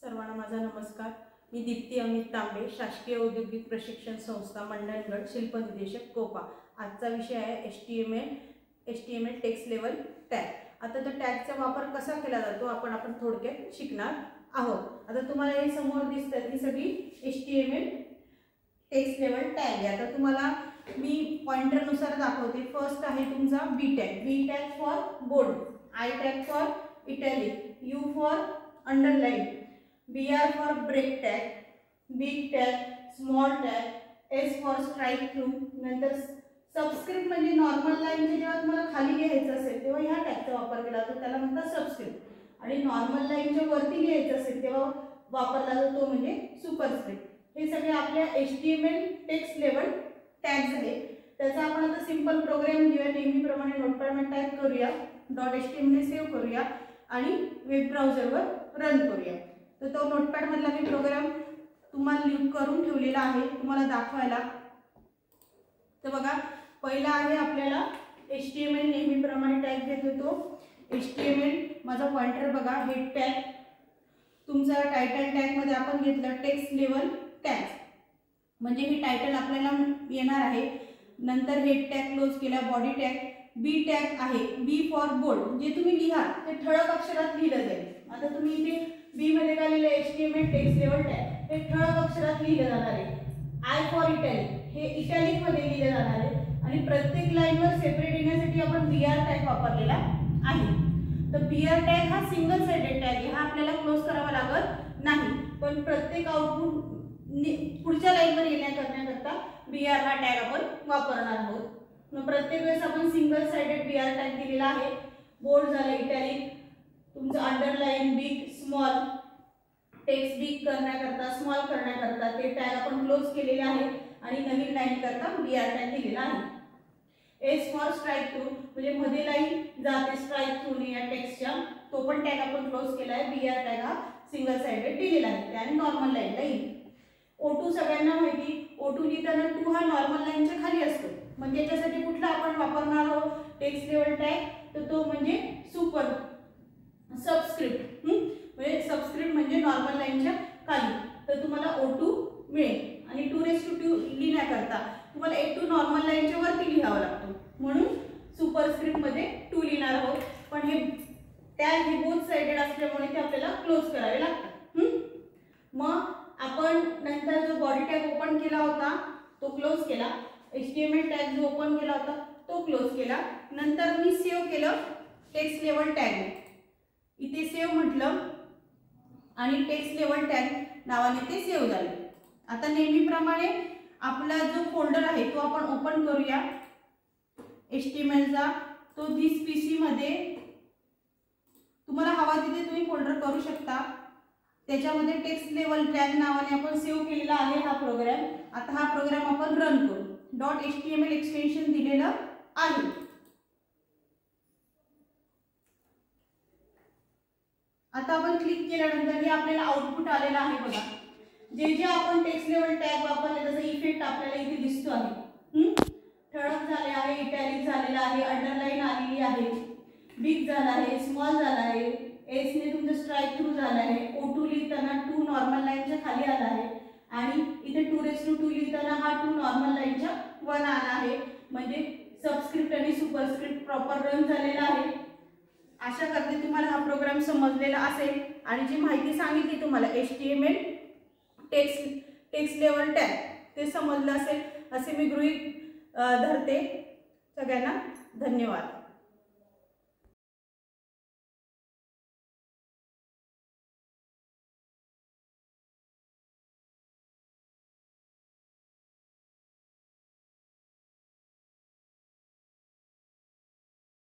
सर्वांना माझा नमस्कार। मी दीप्ती अमित तांबे, शासकीय औद्योगिक प्रशिक्षण संस्था मंडणगड, शिल्पनिदेशक कोपा। आजचा विषय आहे HTML टेक्स्ट लेवल टॅग। आता तो टॅगचा वापर कसा केला जातो आपण थोडक्यात शिकणार आहोत। आता तुम्हाला हे समोर दिसतात ही सगळी HTML टेक्स्ट लेवल टॅग आहे। आता तुम्हाला मी पॉइंटर नुसार दाखवते। फर्स्ट आहे तुमचा B tag for bold, I tag for italic, U for underline, BR for break tag, big tag, small tag, S for strike through. नंतर सबस्क्रिप्ट म्हणजे नॉर्मल लाईनचे जेव्हा तुम्हाला खाली लिहायचं असेल तेव्हा ह्या टॅगचा वापर केला जातो, त्याला म्हणतात सबस्क्रिप्ट। आणि नॉर्मल लाईनच्या वरती लिहायचं असेल तेव्हा वापरला जातो म्हणजे सुपरस्क्रिप्ट। हे सगळे आपल्या HTML टेक्स्ट लेवल टॅग्स आहेत। त्याचा आपण आता सिंपल प्रोग्राम घेऊया। नेहमीप्रमाणे नोटपॅडमध्ये टाइप करूया, .html सेव्ह करूया आणि वेब ब्राउझरवर रन करूया। तर तो नोटपॅड मधला मी प्रोग्राम तुम्हाला लिंक करून ठेवलेला आहे तुम्हाला दाखवायला। तर बघा, पहिला आहे आपल्याला HTML, नेहमीप्रमाणे टॅग घेतो तो HTML। माझा पॉइंटर बघा, हेड टॅग, तुमचा टायटल टॅग मध्ये आपण घेतलं टेक्स्ट लेवल टॅग, म्हणजे हे टायटल आपल्याला येणार आहे। नंतर हेड टॅग क्लोज केला, बॉडी टॅग, बी टॅग आहे, बी फॉर बोल्ड, जे तुम्ही लिहा ते ठळक अक्षरात लिहिलं जाईल। आता तुम्ही इथे बी मध्ये काय लिहिलं, HTML टेक्स्ट लेवल टॅग, हे ठळक अक्षरात लिहिलं जाणार आहे। I फॉर इटॅलिक, हे इटॅलिक मध्ये लिहिलं जाणार आहे। आणि प्रत्येक लाईनवर सेपरेट येण्यासाठी आपण BR टॅग वापरलेला आहे। तर BR टॅग हा सिंगल साइडेड टॅग आहे, हा आपल्याला क्लोज करावा लागत नाही, पण प्रत्येक आउटपुट पुढच्या लाईनवर करण्याकरता BR हा टॅग आपण वापरणार आहोत। मग प्रत्येक वेळेस आपण सिंगल साइडेड BR टॅग दिलेला आहे। बोल्ड झालं, इटॅलिक, तुमचं underline, big, small, text big करण्याकरता, स्मॉल करण्याकरता ते टॅग आपण क्लोज केलेले आहे। आणि नवीन लाईन करता BR टॅग दिलेला आहे। S फॉर स्ट्राइक थ्रू, म्हणजे मध्ये लाईन जाते स्ट्राइक थ्रू या टेक्स्टच्या, तो पण टॅग आपण क्लोज केला आहे। BR टॅग हा सिंगल साइडेड दिलेला आहे आणि नॉर्मल लाईनला येईल। O2 सगळ्यांना माहिती, O2 लिहिताना 2 हा नॉर्मल लाईनच्या खाली असतो, म्हणजे त्याच्यासाठी कुठला आपण वापरणार आहोत टेक्स्ट लेवल टॅग, तर तो म्हणजे सबस्क्रिप्ट। म्हणजे सबस्क्रिप्ट म्हणजे नॉर्मल लाईनच्या खाली, तर तुम्हाला O2 मिळेल। आणि 2:2 लिहिण्याकरता तुम्हाला A2 नॉर्मल लाईनच्या वरती लिहावा लागतो, म्हणून सुपरस्क्रिप्ट मध्ये 2 लिहिणार आहोत। पण हे टॅग हे बोथ साइडेड असल्यामुळे ते आपल्याला क्लोज करावे लागतात। मग आपण नंतर जो बॉडी टॅग ओपन केला होता तो क्लोज केला, HTML टॅग जो ओपन केला होता तो क्लोज केला। नंतर मी सेव्ह केलं टेक्स्ट लेवल टॅग, इथे सेव्ह म्हटलं आणि टेक्स्ट लेवल टॅग नावाने ते सेव्ह झाले। आता नेहमीप्रमाणे आपला जो फोल्डर आहे तो आपण ओपन करूया HTML चा। तो दिस PC मध्ये तुम्हाला हवा तिथे तुम्ही फोल्डर करू शकता। त्याच्यामध्ये टेक्स्ट लेवल टॅग नावाने आपण सेव्ह केलेला आहे हा प्रोग्राम। आता हा प्रोग्राम आपण रन करू, .html एक्सटेन्शन दिलेलं आहे। आता आपण क्लिक केल्यानंतर हे आपल्याला आउटपुट आलेलं आहे बघा। जे जे आपण टेक्स्ट लेवल टॅग वापरले त्याचा इफेक्ट आपल्याला इथे दिसतो आहे। ठळक झाले आहे, इटॅलिक झालेला आहे, अंडरलाइन आलेली आहे, बिग झाला आहे, स्मॉल झाला आहे, S ने तुमचं स्ट्राइक थ्रू झाला आहे, O2 लिहिताना 2 नॉर्मल लाईनच्या खाली आला आहे आणि इथे 2:2 लिहिताना हा 2 नॉर्मल लाईनच्या वर आला आहे, म्हणजे सबस्क्रिप्ट आणि सुपरस्क्रिप्ट प्रॉपर रन झालेला आहे। आशा करते तुम्हाला हा प्रोग्राम समजलेला असेल आणि जी माहिती सांगितली तुम्हाला HTML टेक्स्ट लेवल टॅग ते समजलं असेल असे मी गृहीत धरते। सगळ्यांना धन्यवाद।